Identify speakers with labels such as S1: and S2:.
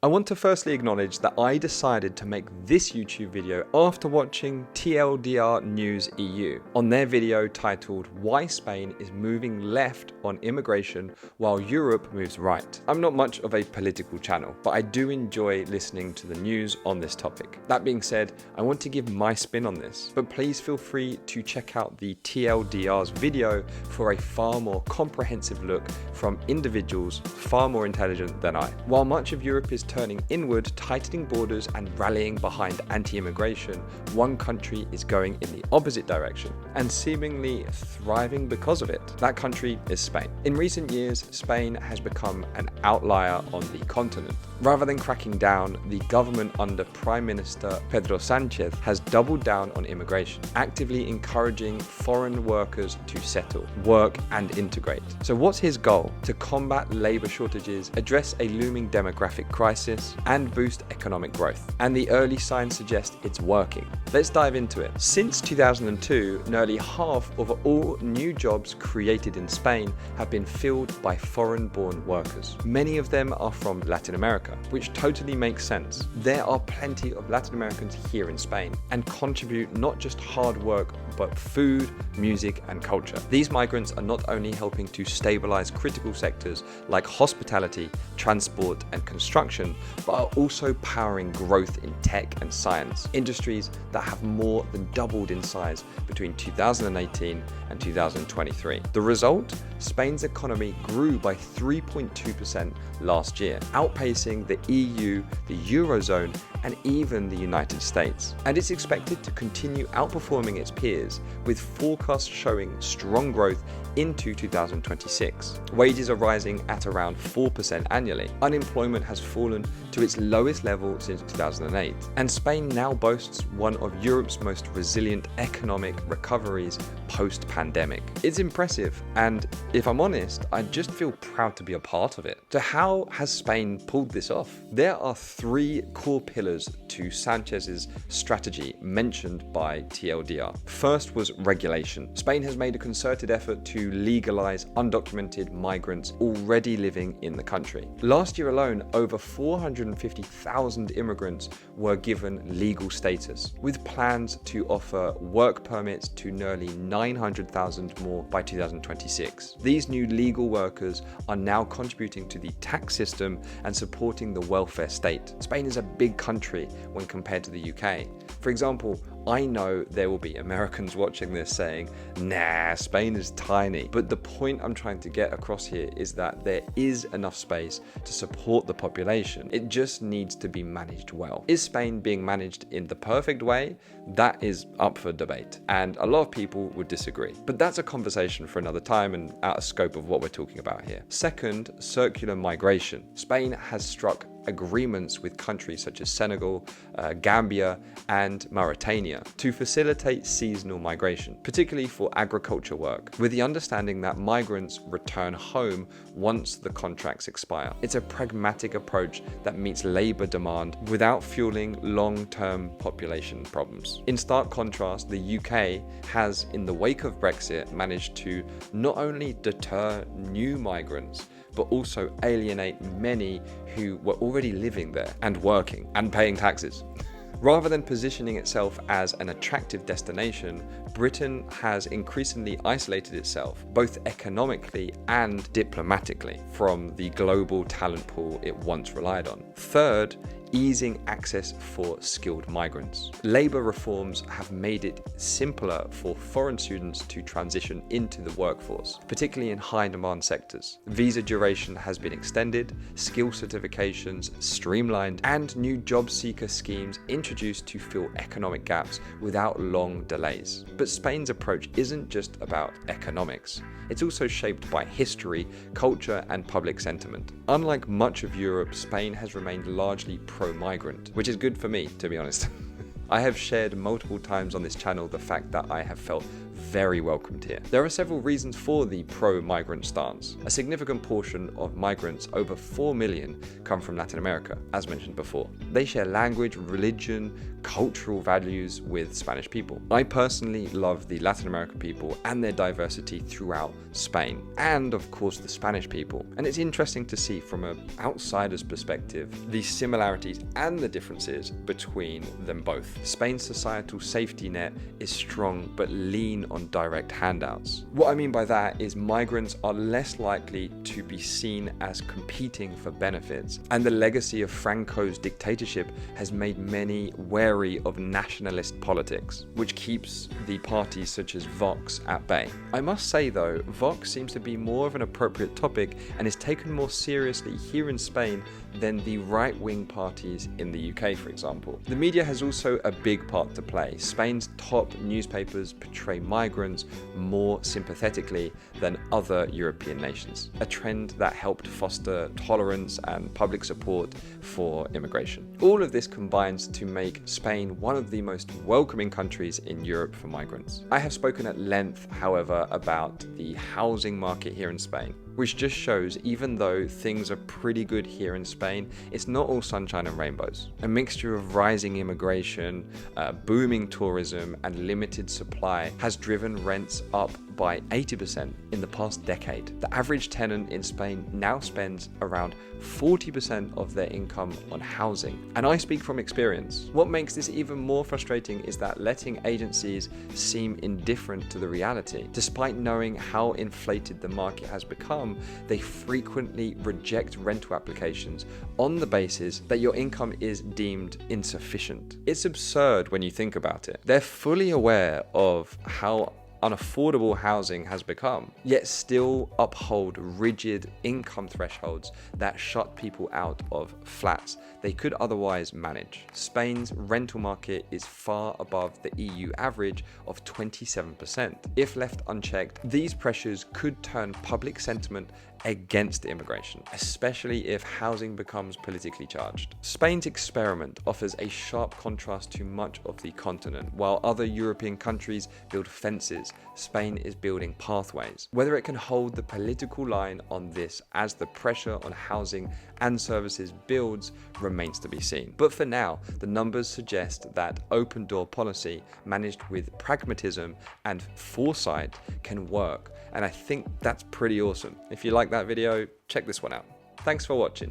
S1: I want to firstly acknowledge that I decided to make this YouTube video after watching TLDR News EU on their video titled "Why Spain is Moving Left on Immigration While Europe Moves Right." I'm not much of a political channel, but I do enjoy listening to the news on this topic. That being said, I want to give my spin on this, but please feel free to check out the TLDR's video for a far more comprehensive look from individuals far more intelligent than I. While much of Europe is turning inward, tightening borders and rallying behind anti-immigration, one country is going in the opposite direction and seemingly thriving because of it. That country is Spain. In recent years, Spain has become an outlier on the continent. Rather than cracking down, the government under Prime Minister Pedro Sánchez has doubled down on immigration, actively encouraging foreign workers to settle, work and integrate. So what's his goal? To combat labour shortages, address a looming demographic crisis, and boost economic growth. And the early signs suggest it's working. Let's dive into it. Since 2002, nearly half of all new jobs created in Spain have been filled by foreign-born workers. Many of them are from Latin America, which totally makes sense. There are plenty of Latin Americans here in Spain and contribute not just hard work, but food, music, and culture. These migrants are not only helping to stabilize critical sectors like hospitality, transport, and construction, but are also powering growth in tech and science, industries that have more than doubled in size between 2018 and 2023. The result? Spain's economy grew by 3.2% last year, outpacing the EU, the Eurozone, and even the United States. And it's expected to continue outperforming its peers, with forecasts showing strong growth into 2026. Wages are rising at around 4% annually. Unemployment has fallen to its lowest level since 2008. And Spain now boasts one of Europe's most resilient economic recoveries post-pandemic. It's impressive, and if I'm honest, I just feel proud to be a part of it. So how has Spain pulled this off? There are three core pillars to Sanchez's strategy mentioned by TLDR. First was regulation. Spain has made a concerted effort to legalize undocumented migrants already living in the country. Last year alone, over 450,000 immigrants were given legal status, with plans to offer work permits to nearly 900,000 more by 2026. These new legal workers are now contributing to the tax system and supporting the welfare state. Spain is a big country when compared to the UK. For example, I know there will be Americans watching this saying, nah, Spain is tiny. But the point I'm trying to get across here is that there is enough space to support the population. It just needs to be managed well. Is Spain being managed in the perfect way? That is up for debate, and a lot of people would disagree. But that's a conversation for another time and out of scope of what we're talking about here. Second, circular migration. Spain has struck agreements with countries such as Senegal, Gambia, and Mauritania to facilitate seasonal migration, particularly for agriculture work, with the understanding that migrants return home once the contracts expire. It's a pragmatic approach that meets labor demand without fueling long-term population problems. In stark contrast, the UK has, in the wake of Brexit, managed to not only deter new migrants, but also alienate many who were already living there and working and paying taxes. Rather than positioning itself as an attractive destination, Britain has increasingly isolated itself, both economically and diplomatically, from the global talent pool it once relied on. Third, easing access for skilled migrants. Labour reforms have made it simpler for foreign students to transition into the workforce, particularly in high-demand sectors. Visa duration has been extended, skill certifications streamlined, and new job seeker schemes introduced to fill economic gaps without long delays. But Spain's approach isn't just about economics. It's also shaped by history, culture, and public sentiment. Unlike much of Europe, Spain has remained largely pro-migrant, which is good for me, to be honest. I have shared multiple times on this channel the fact that I have felt very welcomed here. There are several reasons for the pro-migrant stance. A significant portion of migrants, over 4 million, come from Latin America, as mentioned before. They share language, religion, cultural values with Spanish people. I personally love the Latin American people and their diversity throughout Spain, and of course the Spanish people. And it's interesting to see from an outsider's perspective the similarities and the differences between them both. Spain's societal safety net is strong but lean on direct handouts. What I mean by that is migrants are less likely to be seen as competing for benefits, and the legacy of Franco's dictatorship has made many wary of nationalist politics, which keeps the parties such as Vox at bay. I must say though, Vox seems to be more of an appropriate topic and is taken more seriously here in Spain than the right-wing parties in the UK, for example. The media has also a big part to play. Spain's top newspapers portray migrants more sympathetically than other European nations, a trend that helped foster tolerance and public support for immigration. All of this combines to make Spain one of the most welcoming countries in Europe for migrants. I have spoken at length, however, about the housing market here in Spain, which just shows even though things are pretty good here in Spain, it's not all sunshine and rainbows. A mixture of rising immigration, booming tourism, and limited supply has driven rents up by 80% in the past decade. The average tenant in Spain now spends around 40% of their income on housing. And I speak from experience. What makes this even more frustrating is that letting agencies seem indifferent to the reality. Despite knowing how inflated the market has become, they frequently reject rental applications on the basis that your income is deemed insufficient. It's absurd when you think about it. They're fully aware of how unaffordable housing has become, yet still uphold rigid income thresholds that shut people out of flats they could otherwise manage. Spain's rental market is far above the EU average of 27%. If left unchecked, these pressures could turn public sentiment against immigration, especially if housing becomes politically charged. Spain's experiment offers a sharp contrast to much of the continent. While other European countries build fences, Spain is building pathways. Whether it can hold the political line on this as the pressure on housing and services builds remains to be seen. But for now, the numbers suggest that open door policy managed with pragmatism and foresight can work, and I think that's pretty awesome. If you like that video, check this one out. Thanks for watching.